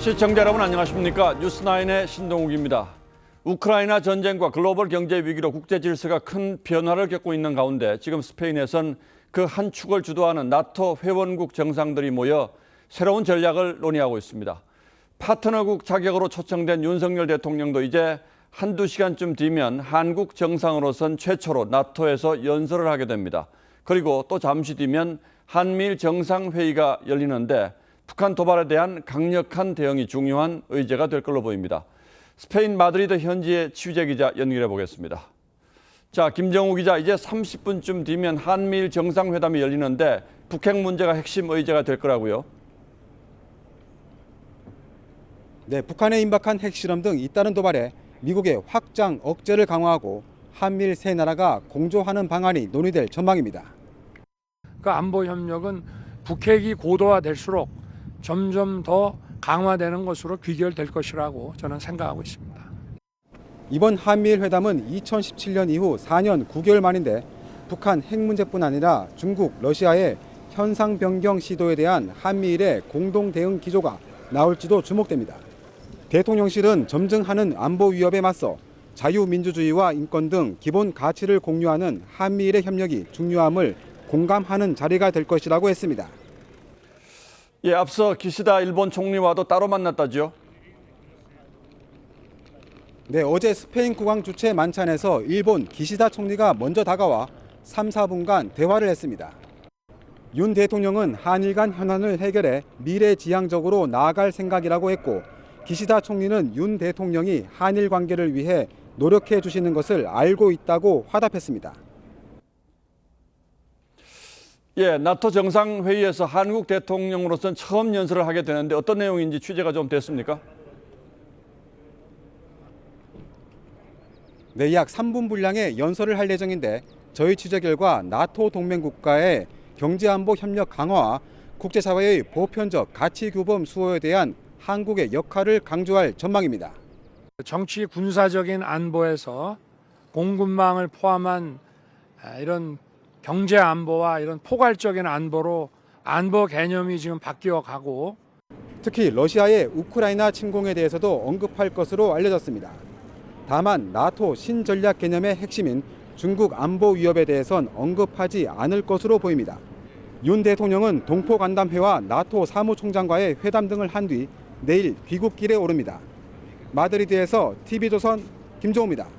시청자 여러분 안녕하십니까? 뉴스9의 신동욱입니다. 우크라이나 전쟁과 글로벌 경제 위기로 국제 질서가 큰 변화를 겪고 있는 가운데 지금 스페인에선 그 한 축을 주도하는 나토 회원국 정상들이 모여 새로운 전략을 논의하고 있습니다. 파트너국 자격으로 초청된 윤석열 대통령도 이제 한두 시간쯤 뒤면 한국 정상으로선 최초로 나토에서 연설을 하게 됩니다. 그리고 또 잠시 뒤면 한미일 정상회의가 열리는데 북한 도발에 대한 강력한 대응이 중요한 의제가 될 걸로 보입니다. 스페인 마드리드 현지의 취재기자 연결해 보겠습니다. 자, 김정우 기자, 이제 30분쯤 뒤면 한미일 정상회담이 열리는데 북핵 문제가 핵심 의제가 될 거라고요? 네, 북한의 임박한 핵실험 등 잇따른 도발에 미국의 확장 억제를 강화하고 한미일 세 나라가 공조하는 방안이 논의될 전망입니다. 그 안보 협력은 북핵이 고도화될수록 점점 더 강화되는 것으로 귀결될 것이라고 저는 생각하고 있습니다. 이번 한미일 회담은 2017년 이후 4년 9개월 만인데 북한 핵 문제뿐 아니라 중국, 러시아의 현상 변경 시도에 대한 한미일의 공동 대응 기조가 나올지도 주목됩니다. 대통령실은 점증하는 안보 위협에 맞서 자유민주주의와 인권 등 기본 가치를 공유하는 한미일의 협력이 중요함을 공감하는 자리가 될 것이라고 했습니다. 예, 앞서 기시다 일본 총리와도 따로 만났다죠? 네, 어제 스페인 국왕 주최 만찬에서 일본 기시다 총리가 먼저 다가와 3, 4분간 대화를 했습니다. 윤 대통령은 한일 간 현안을 해결해 미래지향적으로 나아갈 생각이라고 했고, 기시다 총리는 윤 대통령이 한일 관계를 위해 노력해 주시는 것을 알고 있다고 화답했습니다. 예, 나토 정상회의에서 한국 대통령으로서는 처음 연설을 하게 되는데 어떤 내용인지 취재가 좀 됐습니까? 네, 약 3분 분량의 연설을 할 예정인데 저희 취재 결과 나토 동맹 국가의 경제안보 협력 강화와 국제사회의 보편적 가치 규범 수호에 대한 한국의 역할을 강조할 전망입니다. 정치 군사적인 안보에서 공급망을 포함한 이런 경제 안보와 이런 포괄적인 안보로 안보 개념이 지금 바뀌어 가고, 특히 러시아의 우크라이나 침공에 대해서도 언급할 것으로 알려졌습니다. 다만 나토 신전략 개념의 핵심인 중국 안보 위협에 대해선 언급하지 않을 것으로 보입니다. 윤 대통령은 동포간담회와 나토 사무총장과의 회담 등을 한 뒤 내일 귀국길에 오릅니다. 마드리드에서 TV조선 김종우입니다.